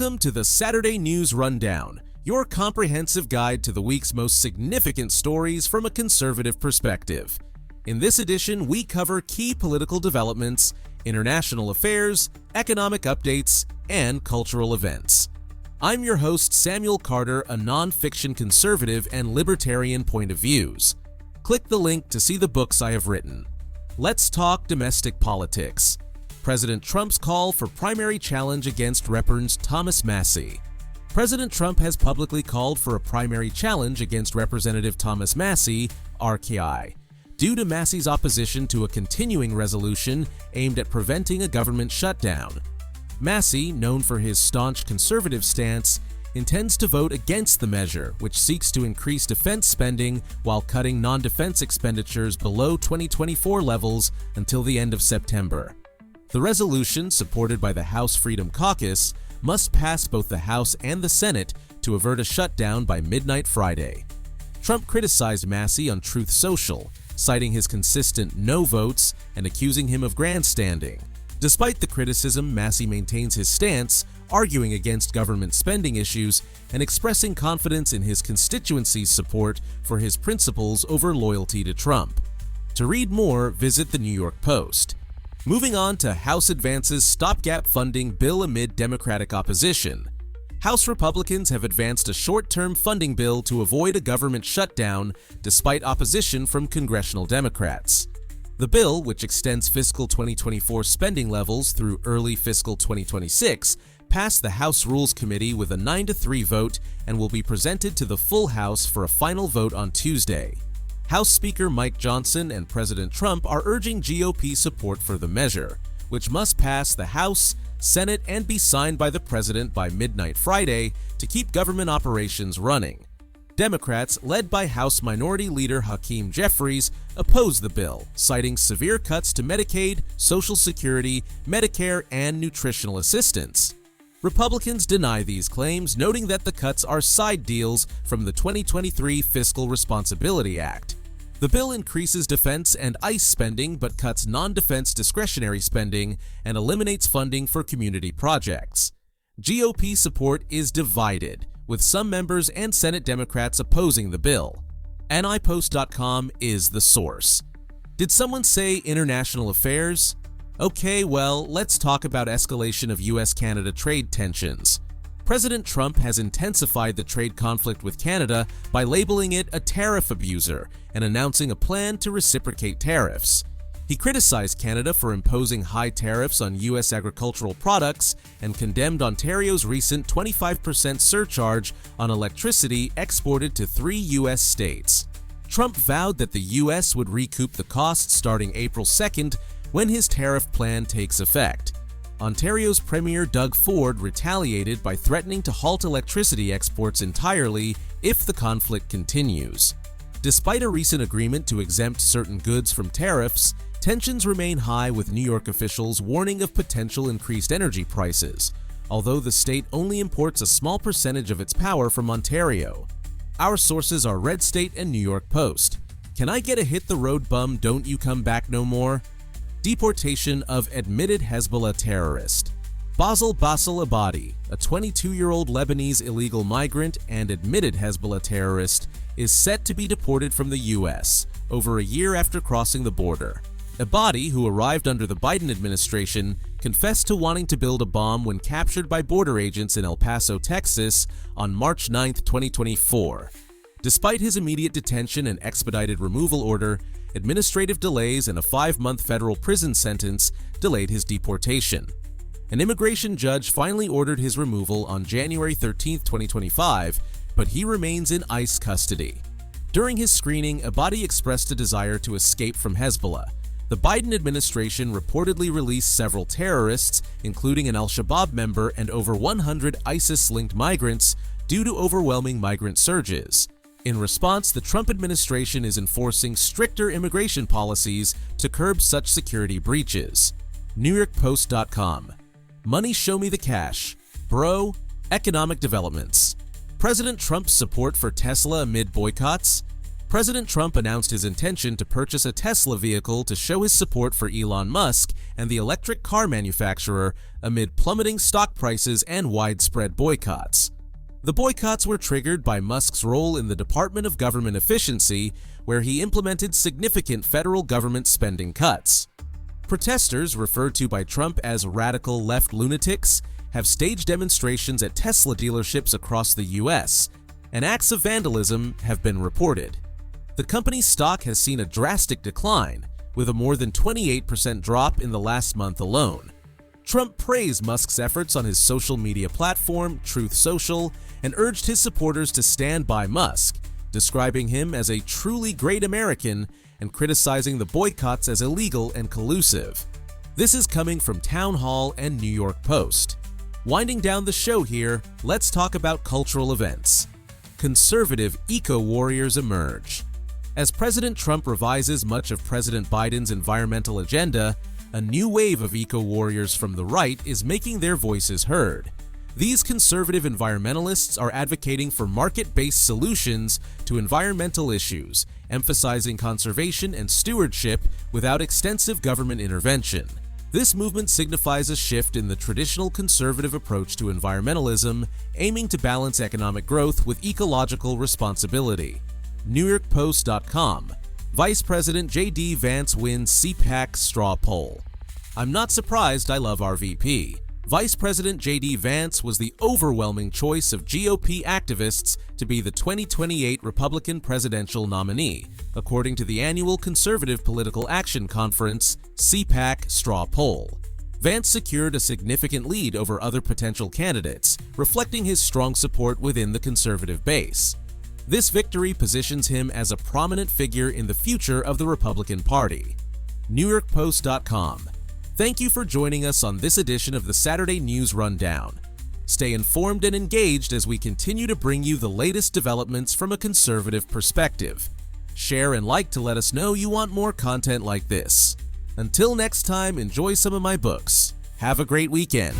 Welcome to the Saturday News Rundown, your comprehensive guide to the week's most significant stories from a conservative perspective. In this edition, we cover key political developments, international affairs, economic updates, and cultural events. I'm your host, Samuel Carter, a non-fiction conservative and libertarian point of views. Click the link to see the books I have written. Let's talk domestic politics. President Trump's call for primary challenge against Representative Thomas Massie. President Trump has publicly called for a primary challenge against Representative Thomas Massie, RKI, due to Massie's opposition to a continuing resolution aimed at preventing a government shutdown. Massie, known for his staunch conservative stance, intends to vote against the measure, which seeks to increase defense spending while cutting non-defense expenditures below 2024 levels until the end of September. The resolution, supported by the House Freedom Caucus, must pass both the House and the Senate to avert a shutdown by midnight Friday. Trump criticized Massie on Truth Social, citing his consistent no votes and accusing him of grandstanding. Despite the criticism, Massie maintains his stance, arguing against government spending issues and expressing confidence in his constituency's support for his principles over loyalty to Trump. To read more, visit the New York Post. Moving on to House advances stopgap funding bill amid Democratic opposition. House Republicans have advanced a short-term funding bill to avoid a government shutdown despite opposition from congressional Democrats. The bill, which extends fiscal 2024 spending levels through early fiscal 2026, passed the House Rules Committee with a 9-3 vote and will be presented to the full House for a final vote on Tuesday. House Speaker Mike Johnson and President Trump are urging GOP support for the measure, which must pass the House, Senate, and be signed by the President by midnight Friday to keep government operations running. Democrats, led by House Minority Leader Hakeem Jeffries, oppose the bill, citing severe cuts to Medicaid, Social Security, Medicare, and nutritional assistance. Republicans deny these claims, noting that the cuts are side deals from the 2023 Fiscal Responsibility Act. The bill increases defense and ICE spending but cuts non-defense discretionary spending and eliminates funding for community projects. GOP support is divided, with some members and Senate Democrats opposing the bill. AnalysisAiring is the source. Did someone say international affairs? Okay, well, let's talk about escalation of US-Canada trade tensions. President Trump has intensified the trade conflict with Canada by labeling it a tariff abuser and announcing a plan to reciprocate tariffs. He criticized Canada for imposing high tariffs on US agricultural products and condemned Ontario's recent 25% surcharge on electricity exported to 3 US states. Trump vowed that the US would recoup the costs starting April 2nd when his tariff plan takes effect. Ontario's Premier Doug Ford retaliated by threatening to halt electricity exports entirely if the conflict continues. Despite a recent agreement to exempt certain goods from tariffs, tensions remain high, with New York officials warning of potential increased energy prices, although the state only imports a small percentage of its power from Ontario. Our sources are Red State and New York Post. Can I get a hit the road bum, don't you come back no more? Deportation of admitted Hezbollah terrorist. Basel Abadi, a 22-year-old Lebanese illegal migrant and admitted Hezbollah terrorist, is set to be deported from the U.S. over a year after crossing the border. Abadi, who arrived under the Biden administration, confessed to wanting to build a bomb when captured by border agents in El Paso, Texas on March 9, 2024. Despite his immediate detention and expedited removal order, administrative delays and a 5-month federal prison sentence delayed his deportation. An immigration judge finally ordered his removal on January 13, 2025, but he remains in ICE custody. During his screening, Abadi expressed a desire to escape from Hezbollah. The Biden administration reportedly released several terrorists, including an Al-Shabaab member and over 100 ISIS-linked migrants, due to overwhelming migrant surges. In response, the Trump administration is enforcing stricter immigration policies to curb such security breaches. NewYorkPost.com. Money show me the cash. Bro, economic developments. President Trump's support for Tesla amid boycotts. President Trump announced his intention to purchase a Tesla vehicle to show his support for Elon Musk and the electric car manufacturer amid plummeting stock prices and widespread boycotts. The boycotts were triggered by Musk's role in the Department of Government Efficiency, where he implemented significant federal government spending cuts. Protesters, referred to by Trump as radical left lunatics, have staged demonstrations at Tesla dealerships across the U.S., and acts of vandalism have been reported. The company's stock has seen a drastic decline, with a more than 28% drop in the last month alone. Trump praised Musk's efforts on his social media platform, Truth Social, and urged his supporters to stand by Musk, describing him as a truly great American and criticizing the boycotts as illegal and collusive. This is coming from Town Hall and New York Post. Winding down the show here, let's talk about cultural events. Conservative eco-warriors emerge. As President Trump revises much of President Biden's environmental agenda, a new wave of eco-warriors from the right is making their voices heard. These conservative environmentalists are advocating for market-based solutions to environmental issues, emphasizing conservation and stewardship without extensive government intervention. This movement signifies a shift in the traditional conservative approach to environmentalism, aiming to balance economic growth with ecological responsibility. NewYorkPost.com. Vice President J.D. Vance wins CPAC straw poll. I'm not surprised I love our VP. Vice President J.D. Vance was the overwhelming choice of GOP activists to be the 2028 Republican presidential nominee, according to the annual Conservative Political Action Conference CPAC straw poll. Vance secured a significant lead over other potential candidates, reflecting his strong support within the conservative base. This victory positions him as a prominent figure in the future of the Republican Party. NewYorkPost.com. Thank you for joining us on this edition of the Saturday News Rundown. Stay informed and engaged as we continue to bring you the latest developments from a conservative perspective. Share and like to let us know you want more content like this. Until next time, enjoy some of my books. Have a great weekend.